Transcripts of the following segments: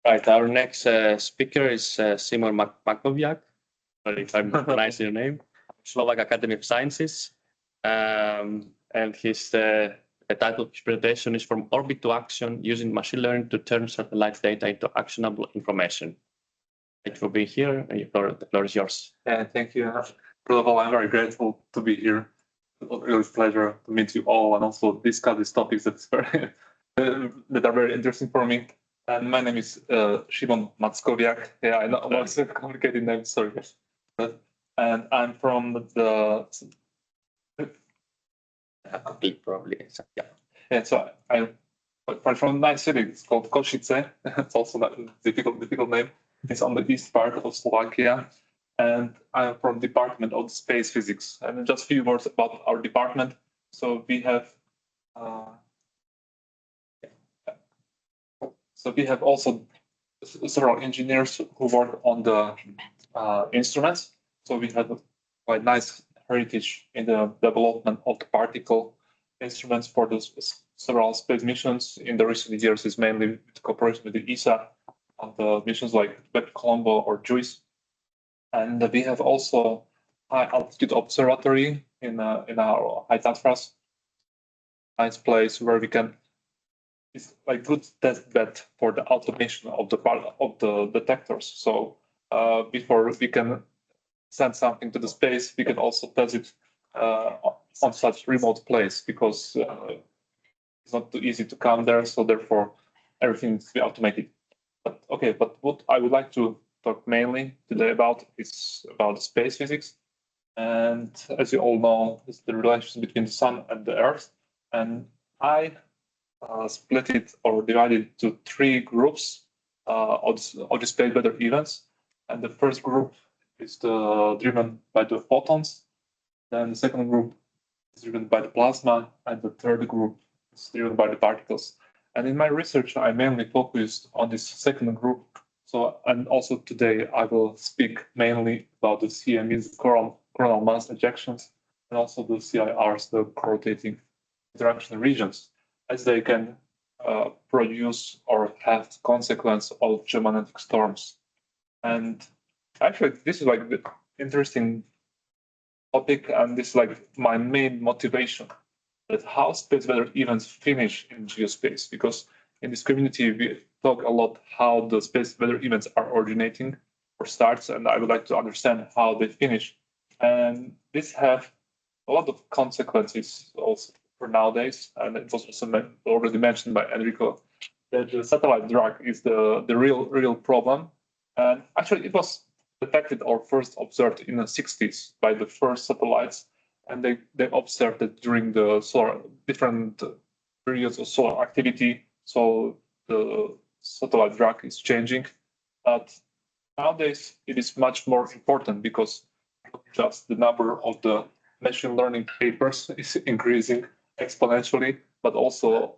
Right, our next speaker is Simon Mackovjak, sorry if I'm pronouncing your name, Slovak Academy of Sciences. And the title of his presentation is From Orbit to Action, Using Machine Learning to Turn Satellite Data into Actionable Information. Thank you for being here, and the floor is yours. Thank you. First of all, I'm very grateful to be here. It was really a pleasure to meet you all and also discuss these topics that are very interesting for me. And my name is Szymon Mackovjak. Yeah, I know it's a complicated name, sorry. And I'm from the Probably, yeah. Yeah, so I'm from a nice city. It's called Košice. It's also a difficult name. It's on the east part of Slovakia. And I'm from the Department of Space Physics. And just a few words about our department. So we have also several engineers who work on the instruments. So we have a quite nice heritage in the development of the particle instruments for the several space missions. In the recent years, is mainly with cooperation with the ESA on the missions like Colombo or JUICE. And we have also high altitude observatory in our High Tatras. Nice place where we can. It's like good test bed for the automation of the detectors. So before we can send something to the space, we can also test it on such remote place because it's not too easy to come there. So therefore, everything needs to be automated. But what I would like to talk mainly today about is about space physics. And as you all know, it's the relation between the sun and the Earth. And I split it or divided to three groups of the space weather events. And the first group is driven by the photons. Then the second group is driven by the plasma, and the third group is driven by the particles. And in my research, I mainly focused on this second group. So, and also today I will speak mainly about the CMEs, coronal mass ejections, and also the CIRs, the rotating interaction regions, as they can produce or have consequence of geomagnetic storms. And actually, this is like the interesting topic, and this is like my main motivation, that how space weather events finish in geospace, because in this community we talk a lot how the space weather events are originating or starts, and I would like to understand how they finish. And this have a lot of consequences also for nowadays, and it was also already mentioned by Enrico that the satellite drag is the real problem. And actually it was detected or first observed in the 60s by the first satellites, and they observed that during the different periods of solar activity, so the satellite drag is changing. But nowadays it is much more important because just the number of the machine learning papers is increasing exponentially, but also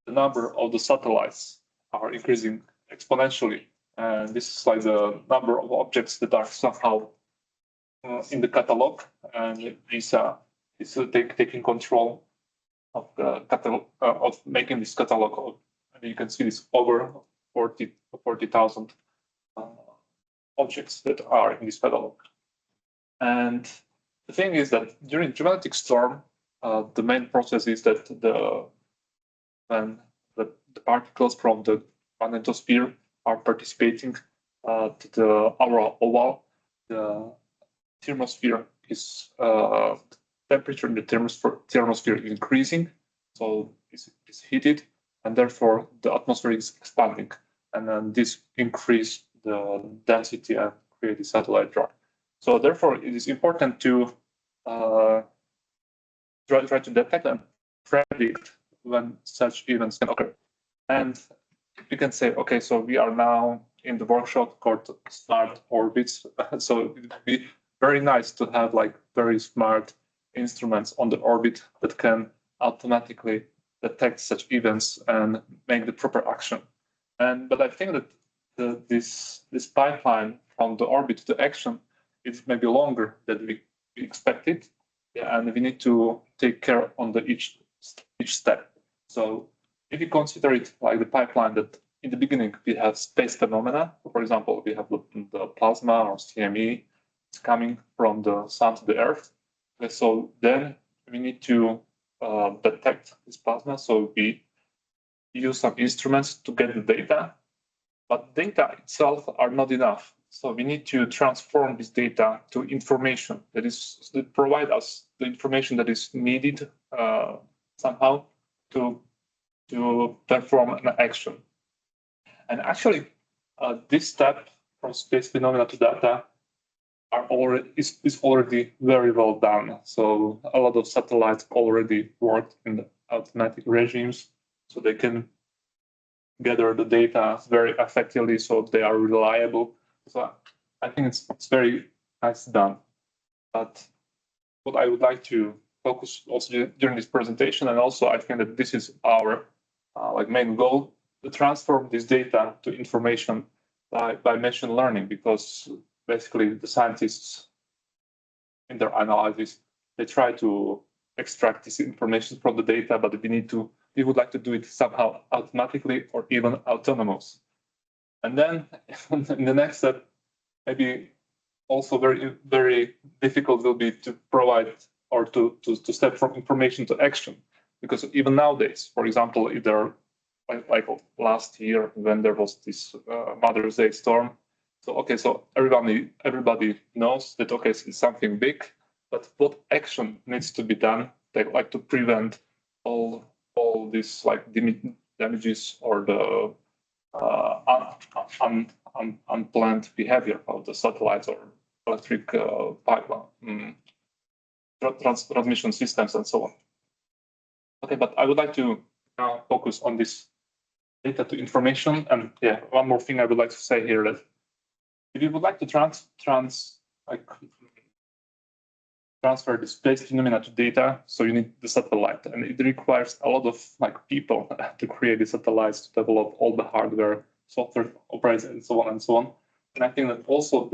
the number of the satellites are increasing exponentially. And this is like the number of objects that are somehow in the catalog, and ESA is taking control of the catalog, of making this catalog. And you can see this over 40,000 objects that are in this catalog. And the thing is that during geomagnetic storm, the main process is that when the particles from the magnetosphere are participating to the aurora oval, the thermosphere is temperature in the thermosphere is increasing, so it's heated, and therefore the atmosphere is expanding, and then this increase the density and create the satellite drag. So therefore, it is important to try to detect and predict when such events can occur. And we can say, okay, so we are now in the workshop called Smart Orbits. So it would be very nice to have like very smart instruments on the orbit that can automatically detect such events and make the proper action. But I think that this pipeline from the orbit to action is maybe longer than we expected, and we need to take care on each step. So if you consider it like the pipeline that in the beginning, we have space phenomena. For example, we have the plasma or CME. It's coming from the sun to the Earth. Okay, so then we need to detect this plasma. So we use some instruments to get the data, but data itself are not enough. So we need to transform this data to information that provide us the information that is needed somehow to perform an action. And actually, this step from space phenomena to data is already very well done. So a lot of satellites already worked in the automatic regimes, so they can gather the data very effectively, so they are reliable. So I think it's very nice done. But what I would like to focus also during this presentation, and also I think that this is our main goal, to transform this data to information by machine learning, because basically the scientists in their analysis, they try to extract this information from the data, but we would like to do it somehow automatically or even autonomous. And then in the next step, maybe also very, very difficult will be to provide or to step from information to action. Because even nowadays, for example, if there like last year when there was this Mother's Day storm, so everybody knows that it's something big, but what action needs to be done, like to prevent all these like damages or the unplanned behavior of the satellites or electric pipeline, transmission systems and so on. Okay, but I would like to now focus on this data to information. And yeah, one more thing I would like to say here, that if you would like to transfer the space phenomena to data, so you need the satellite, and it requires a lot of people to create the satellites, to develop all the hardware, software operates, and so on and so on. And I think that also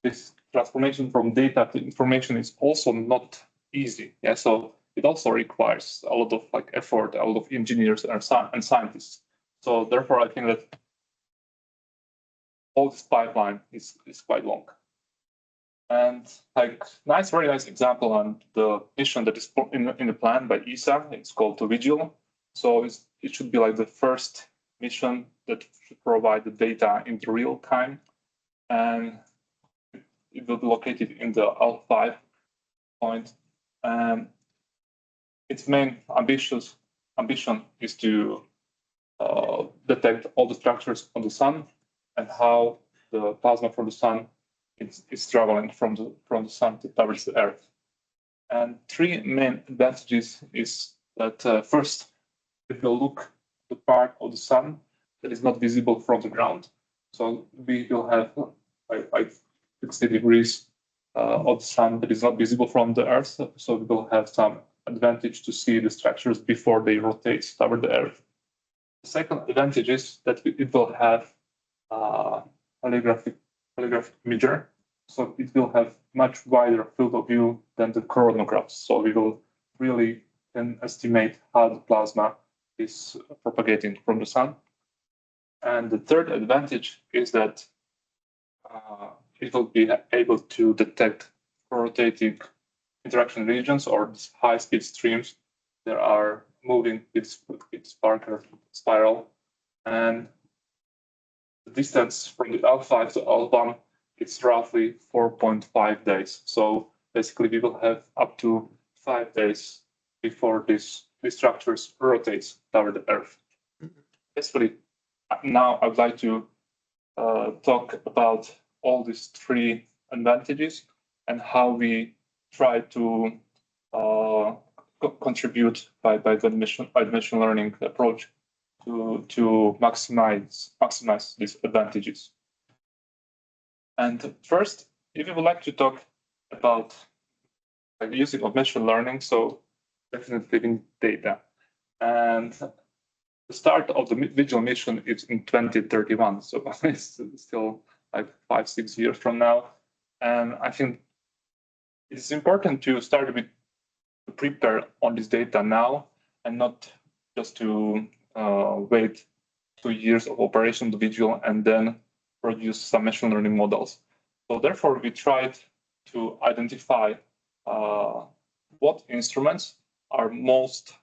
this transformation from data to information is also not easy. Yeah, so it also requires a lot of effort, a lot of engineers and scientists. So therefore, I think that all this pipeline is quite long. And very nice example on the mission that is in the plan by ESA. It's called the Vigil. So it should be the first mission that should provide the data in real time, and it will be located in the L5 point. Its main ambition is to detect all the structures on the sun and how the plasma from the sun is traveling from the sun towards the Earth. And three main advantages is that first, it will look at the part of the sun that is not visible from the ground. So we will have 60 degrees of the sun that is not visible from the Earth. So we will have some advantage to see the structures before they rotate toward the Earth. The second advantage is that it will have holographic imager, so it will have much wider field of view than the coronagraphs. So we will really can estimate how the plasma is propagating from the sun. And the third advantage is that it will be able to detect rotating interaction regions or high-speed streams that are moving its Parker spiral. And the distance from the L5 to L1 is roughly 4.5 days. So basically, we will have up to 5 days before these structures rotates toward the Earth. Basically, now I would like to talk about all these three advantages and how we try to contribute by the machine learning approach to maximize these advantages. And first, if you would like to talk about the using of machine learning, so definitely in data. And the start of the Vigil mission is in 2031, so it's still 5-6 years from now. And I think it's important to start with to prepare on this data now and not just to wait 2 years of operation of the visual and then produce some machine learning models. So therefore, we tried to identify what instruments are most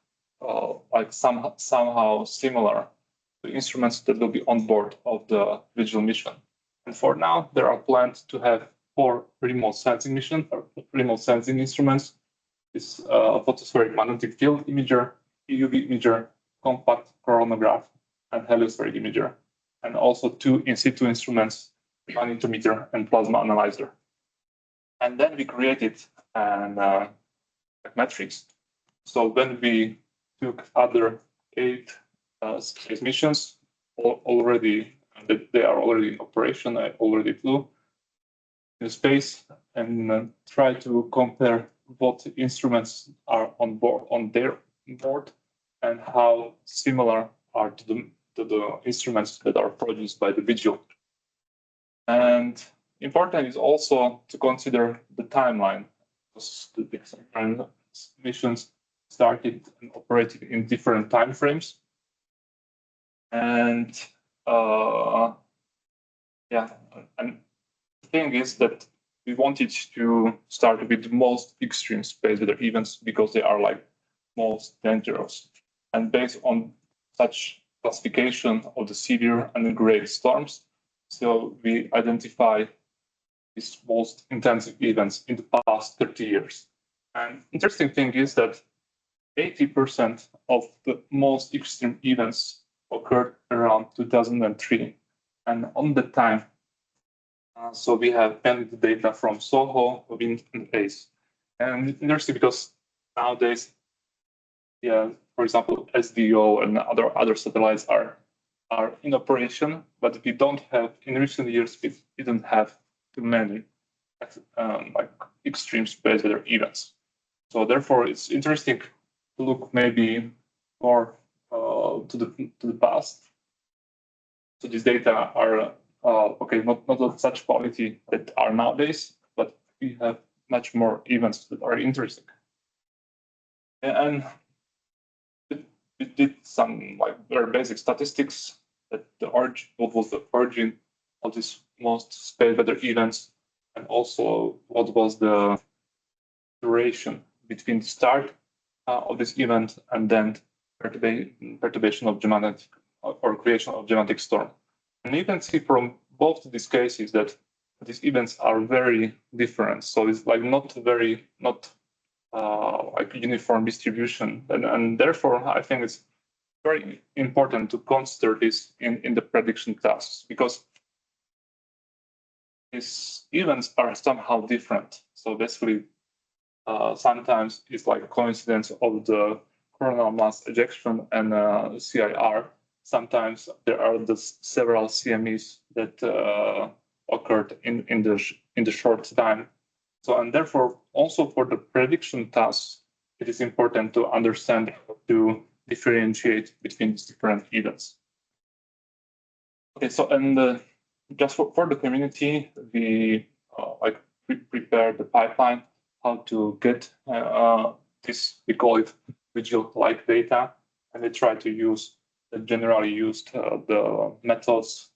somehow similar to instruments that will be on board of the visual mission. And for now, there are plans to have 4 remote sensing missions or remote sensing instruments. It's a photospheric magnetic field imager, UV imager, compact coronagraph, and heliospheric imager, and also 2 in situ instruments, magnetometer and plasma analyzer. And then we created an metrics. So when we took other 8 space missions, already they are already in operation, I already flew in space, and try to compare what instruments are on their board and how similar are to the instruments that are produced by the visual. And important is also to consider the timeline, because the different missions started and operated in different time frames. And and the thing is that we wanted to start with the most extreme space weather events because they are like most dangerous. And based on such classification of the severe and the grave storms, so we identify these most intensive events in the past 30 years. And interesting thing is that 80% of the most extreme events occurred around 2003. And on the time, so we have only the data from SOHO, WIND, and ACE. And it's interesting because nowadays, for example, SDO and other satellites are in operation, but we don't have, in recent years, we didn't have too many like extreme space weather events. So therefore, it's interesting to look maybe more to the past. So these data are not of such quality that are nowadays, but we have much more events that are interesting. And we did some like very basic statistics that what was the origin of these most space weather events, and also what was the duration between the start of this event and then perturbation of geomagnetic or creation of geomagnetic storm. And you can see from both these cases that these events are very different. So it's like not like uniform distribution, and therefore I think it's very important to consider this in the prediction tasks, because these events are somehow different. So basically, sometimes it's like a coincidence of the coronal mass ejection and CIR. Sometimes there are the several CMEs that occurred in the short time. So, and therefore, also for the prediction tasks, it is important to understand how to differentiate between these different events. Okay, so and just for the community, we prepare the pipeline how to get this, we call it visual-like data, and we try to use the generally used the methods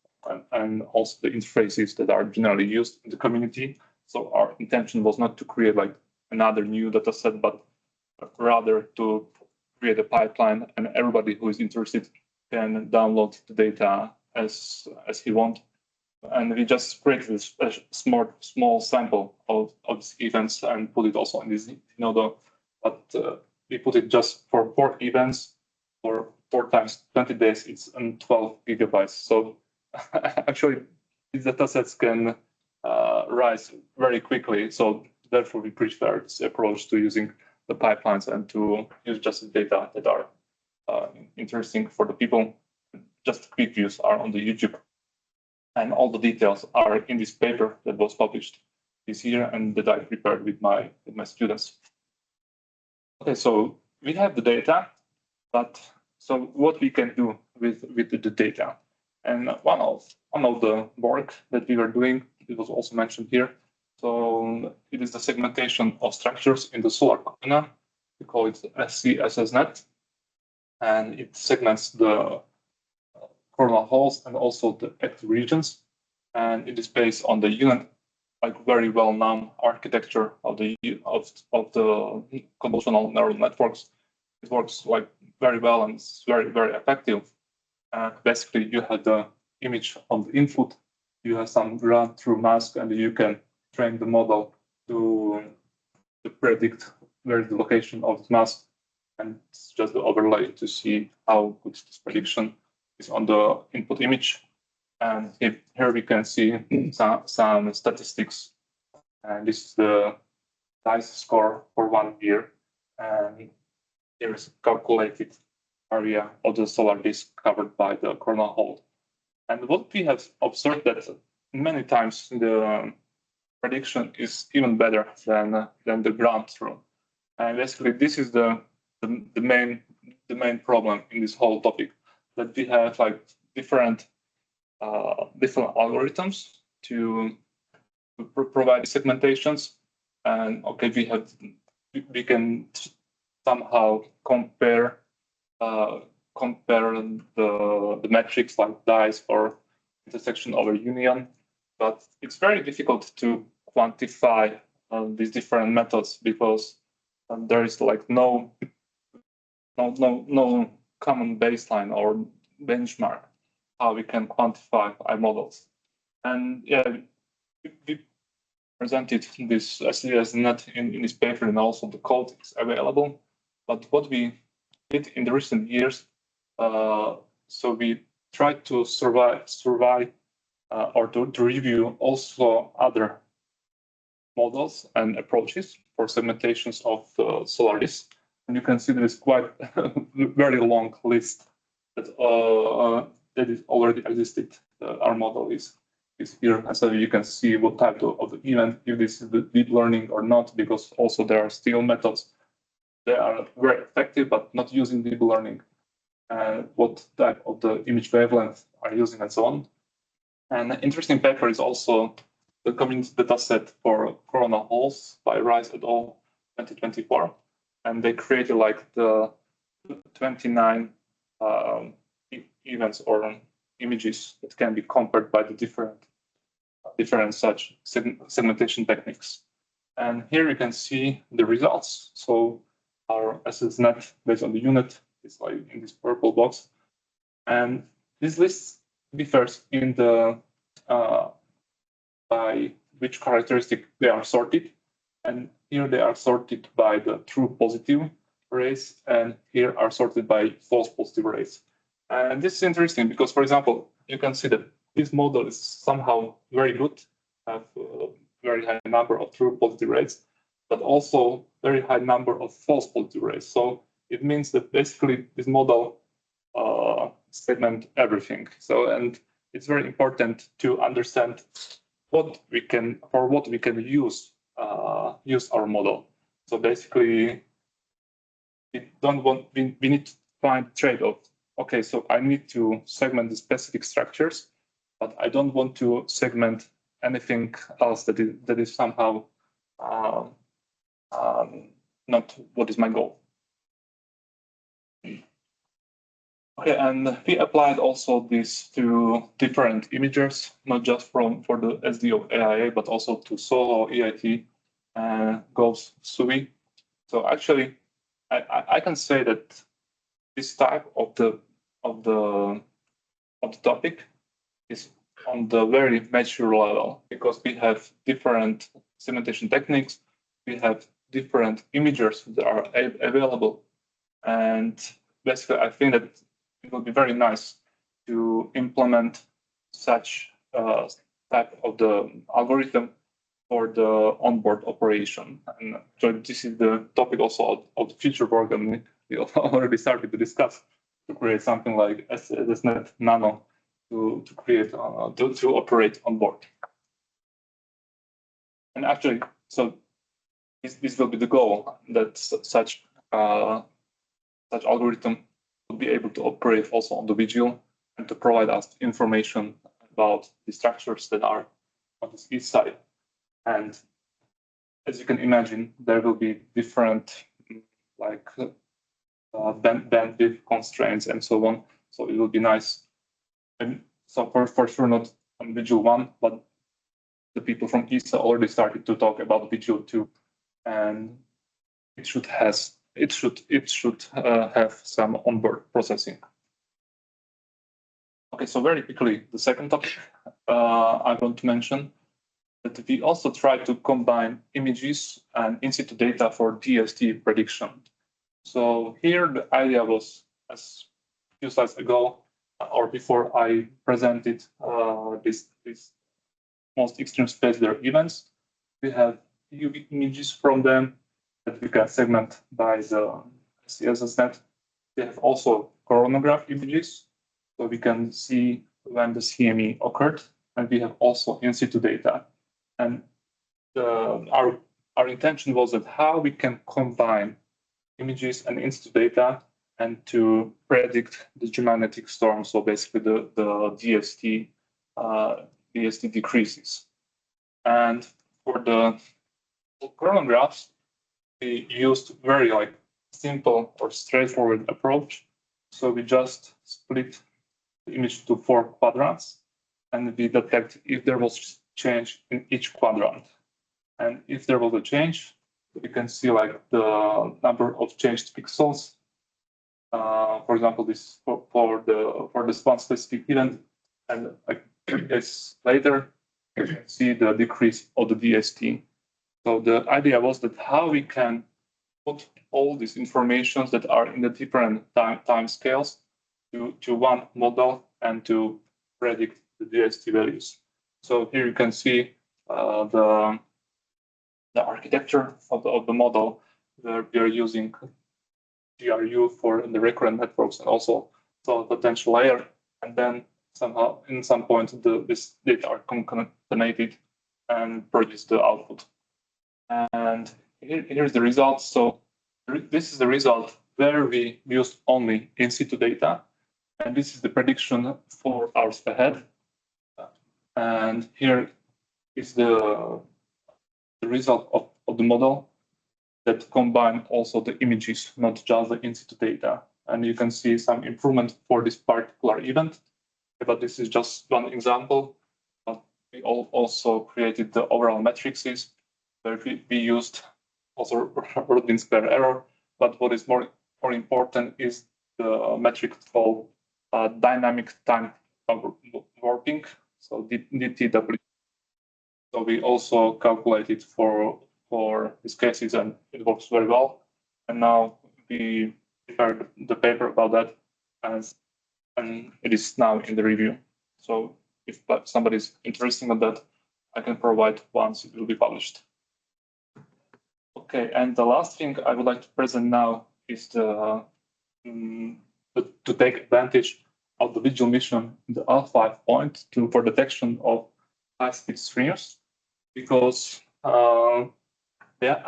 and also the interfaces that are generally used in the community. So our intention was not to create like another new data set, but rather to create a pipeline, and everybody who is interested can download the data as he wants. And we just created a small sample of these events and put it also in this node. But we put it just for 4 events for 4 times 20 days. It's 12 gigabytes. So actually, these data sets can rise very quickly. So therefore, we prefer this approach to using the pipelines and to use just the data that are interesting for the people. Just quick views are on the YouTube. And all the details are in this paper that was published this year and that I prepared with my students. Okay, so we have the data, but so what we can do with the data? And one of the work that we were doing, it was also mentioned here. So it is the segmentation of structures in the solar corona. We call it SCSSNet, and it segments the coronal holes and also the active regions. And it is based on the unit, like very well-known architecture of the convolutional neural networks. It works like very well and it's very, very effective. Basically, you have the image on the input, you have some run-through mask, and you can train the model to predict where the location of the mask, and it's just the overlay to see how good this prediction is on the input image. And here we can see some statistics, and this is the dice score for 1 year, and here is calculated area of the solar disk covered by the coronal hole. And what we have observed that many times the prediction is even better than the ground truth. And basically, this is the main problem in this whole topic, that we have like different algorithms to provide segmentations, and okay, we can somehow compare the metrics like dice or intersection over union, but it's very difficult to quantify these different methods because there is like no common baseline or benchmark how we can quantify our models. And yeah, we presented this SDSNet in this paper, and also the code is available. But what we did in the recent years, so we tried to survive or to review also other models and approaches for segmentations of solar disk. And you can see there is quite a very long list that is already existed. Our model is here, and so you can see what type of the event, if this is the deep learning or not, because also there are still methods that are very effective but not using deep learning, and what type of the image wavelength are using, and so on. And an interesting paper is also the community dataset for coronal holes by Rice et al. 2024, and they created like the 29 events or images that can be compared by the different such segmentation techniques. And here you can see the results. So our SSNet based on the unit is like in this purple box, and this list differs in the by which characteristic they are sorted. And here they are sorted by the true positive rays, and here are sorted by false positive rays. And this is interesting because, for example, you can see that this model is somehow very good, have a very high number of true positive rays, but also very high number of false positive rays. So it means that basically this model segment everything. So, and it's very important to understand what we can use our model. So basically, we need to find trade-off. Okay, so I need to segment the specific structures, but I don't want to segment anything else that is somehow not what is my goal. Okay, and we applied also this to different imagers, not just for the SD of AIA, but also to Solo, EIT, GOES, SUI. So actually, I can say that this type of the topic is on the very mature level, because we have different segmentation techniques, we have different imagers that are available, and basically I think that it will be very nice to implement such type of the algorithm for the onboard operation. And so this is the topic also of the future work, and we already started to discuss to create something like SSNet Nano to create to operate on board. And actually, so this will be the goal, that such algorithm will be able to operate also on the visual and to provide us information about the structures that are on this east side. And as you can imagine, there will be different like bandwidth constraints and so on. So it will be nice And so for sure not on Visual 1, but the people from ESA already started to talk about Visual 2, and it should have some onboard processing. Okay, so very quickly, the second topic I want to mention that we also try to combine images and in situ data for DST prediction. So here the idea was, as a few slides ago, or before I presented this most extreme space weather events, we have UV images from them that we can segment by the CSS net. We have also coronagraph images, so we can see when the CME occurred, and we have also in situ data. And our intention was that how we can combine images and in situ data and to predict the geomagnetic storm. So basically the DST decreases. And for the coronagraphs, we used very simple or straightforward approach. So we just split the image to 4 quadrants, and we detect if there was change in each quadrant. And if there was a change, we can see the number of changed pixels. For example, this for this one specific event, and days later, you can see the decrease of the DST. So the idea was that how we can put all these informations that are in the different time scales to one model and to predict the DST values. So here you can see the architecture of the model, where we are using GRU for the recurrent networks and also the potential layer, and then somehow in some point this data are concatenated and produce the output. And here's the result. So this is the result where we used only in situ data, and this is the prediction 4 hours ahead. And here is the result of the model that combine also the images, not just the in situ data. And you can see some improvement for this particular event, but this is just one example. But we also created the overall matrices where we used also root mean square error. But what is more important is the metric called dynamic time warping, so DTW. So we also calculated for these cases, and it works very well. And now we prepared the paper about that, and it is now in the review. So if somebody's interested in that, I can provide once it will be published. Okay, and the last thing I would like to present now is to take advantage of the visual mission in the L5 point for detection of high-speed streams, because the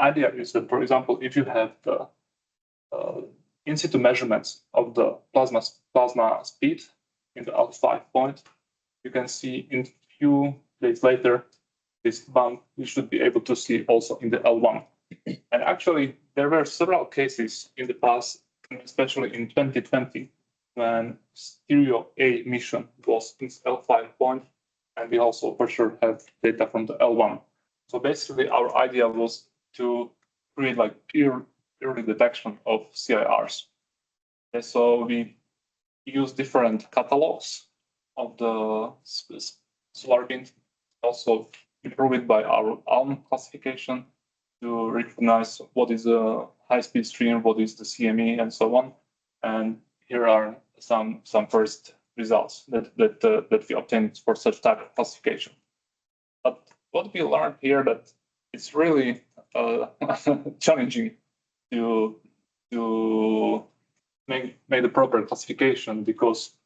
idea is that, for example, if you have the in situ measurements of the plasma speed in the L5 point, you can see in few days later this bump you should be able to see also in the L1. And actually, there were several cases in the past, especially in 2020, when Stereo A mission was in L5 point, and we also for sure have data from the L1. So basically, our idea was to create early detection of CIRs. And so we use different catalogs of the solar wind, also improve it by our own classification to recognize what is a high-speed stream, what is the CME, and so on. And here are some first results that we obtained for such type of classification. But what we learned here that it's really challenging to make the proper classification, because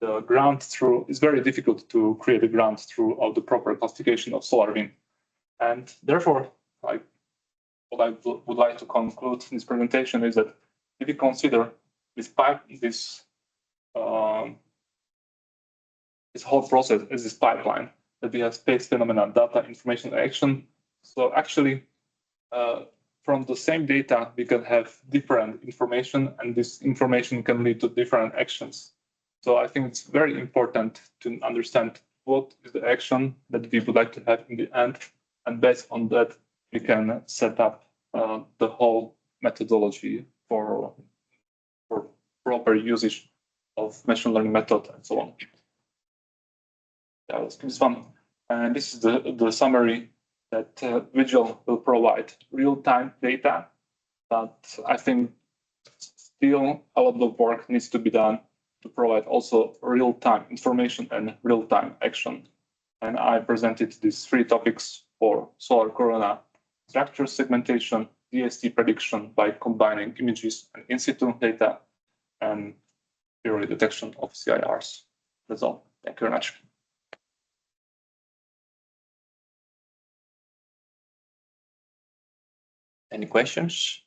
the ground truth is very difficult to create a ground truth of the proper classification of solar wind. And therefore, what I would like to conclude this presentation is that if you consider this whole process as this pipeline, that we have space phenomena, data, information, action. So actually, from the same data, we can have different information, and this information can lead to different actions. So I think it's very important to understand what is the action that we would like to have in the end. And based on that, we can set up the whole methodology for proper usage of machine learning method and so on. Yeah, let's keep this one. And this is the summary that Visual will provide real-time data, but I think still a lot of work needs to be done to provide also real-time information and real-time action. And I presented these 3 topics for solar corona: structure segmentation, DST prediction by combining images and in situ data, and early detection of CIRs. That's all. Thank you very much. Any questions?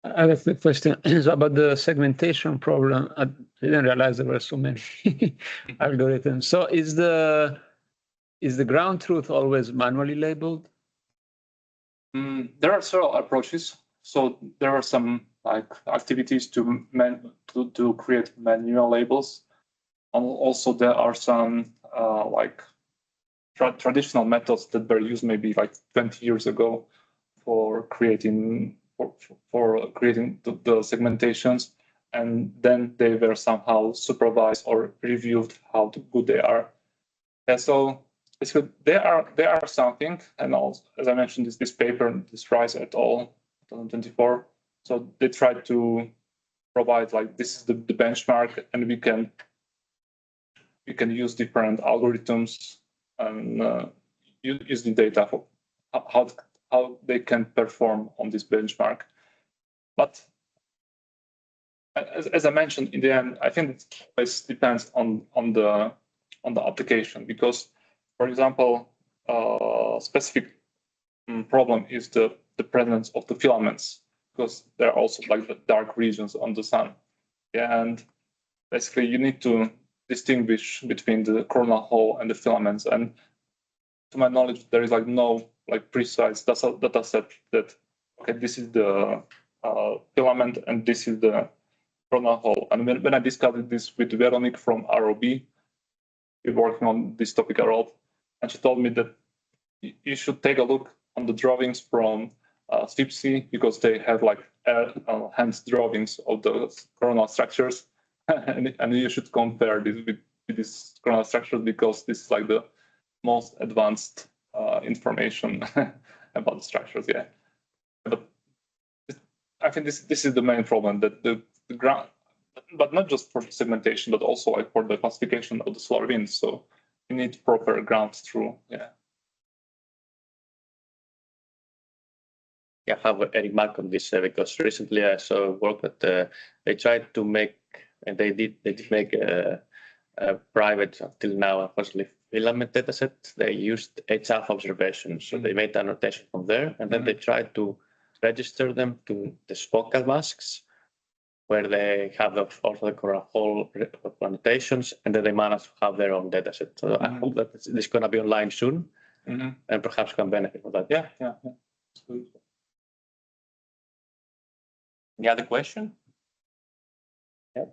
I have a quick question. So about the segmentation problem, I didn't realize there were so many algorithms. So is the ground truth always manually labeled? There are several approaches. So there are some like activities to create manual labels. And also there are some like traditional methods that were used maybe like 20 years ago for creating the segmentations, and then they were somehow supervised or reviewed how good they are. And so they are something, and also, as I mentioned, this paper, this Rice et al. 2024. So they tried to provide like this is the benchmark, and we can use different algorithms and use the data for how they can perform on this benchmark. But as I mentioned, in the end, I think it always depends on the application, because, for example, specific problem is the presence of the filaments, because there are also like the dark regions on the sun. And basically you need to distinguish between the coronal hole and the filaments. And to my knowledge, there is like no like precise data set that, okay, this is the filament and this is the coronal hole. And when I discussed this with Veronique from ROB, we're working on this topic a lot, and she told me that you should take a look on the drawings from SIPC, because they have like hand drawings of the coronal structures, and you should compare this with these coronal structures, because this is like the most advanced information about the structures. Yeah, but I think this is the main problem, that the ground, but not just for segmentation, but also like for the classification of the solar winds. So you need proper ground truth. Yeah. Yeah, I have a remark on this because recently I saw work that they tried to make, and they did make a private, until now, unfortunately, filament dataset. They used HF observations, so they made annotation from there, and then they tried to register them to the SPOCAD masks, where they have also the coronal hole annotations, and then they managed to have their own dataset. So I hope that this is going to be online soon, and perhaps can benefit from that. Yeah. Any other question? Yeah.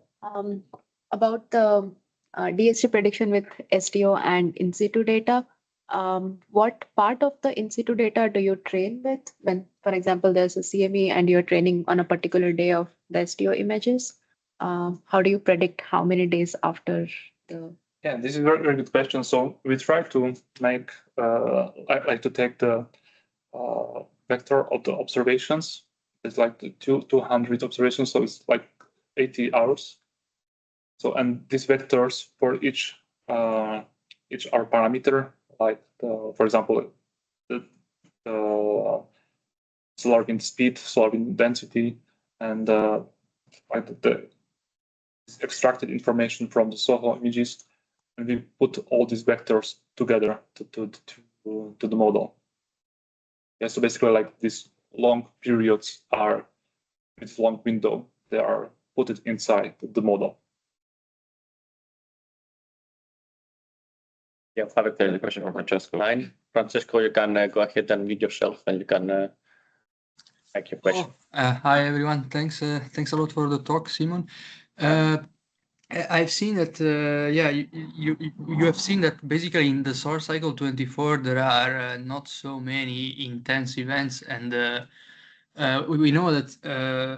About the DST prediction with STO and in situ data, what part of the in situ data do you train with when, for example, there's a CME and you're training on a particular day of the STO images? How do you predict how many days after the... Yeah, this is a very, very good question. So we try to make, I like to take the vector of the observations. It's like the 200 observations, so it's like 80 hours. So, and these vectors for each R parameter, like for example, the solar wind speed, solar wind density, and like the extracted information from the SOHO images, and we put all these vectors together to the model. Yeah, so basically, like these long periods are, this long window, they are put it inside the model. Yeah, I have a question from Francesco. Francesco, you can go ahead and mute yourself, and you can make your question. Hi everyone, thanks a lot for the talk, Simon. I've seen that, yeah, you have seen that basically in the Solar Cycle 24 there are not so many intense events, and we know that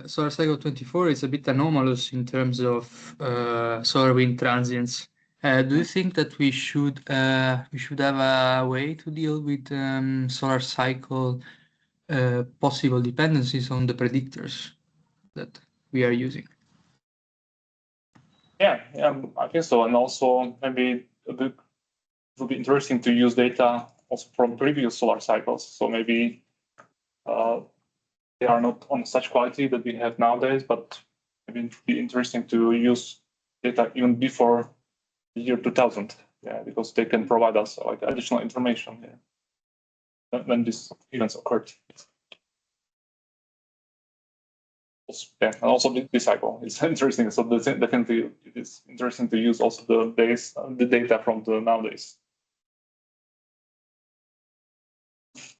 Solar Cycle 24 is a bit anomalous in terms of solar wind transients. Do you think that we should have a way to deal with solar cycle possible dependencies on the predictors that we are using? Yeah, I think so. And also maybe it would be interesting to use data also from previous solar cycles. So maybe they are not on such quality that we have nowadays, but maybe it would be interesting to use data even before the year 2000. Yeah, because they can provide us like additional information when these events occurred. Yeah, and also this cycle is interesting. So definitely it is interesting to use also the data from the nowadays.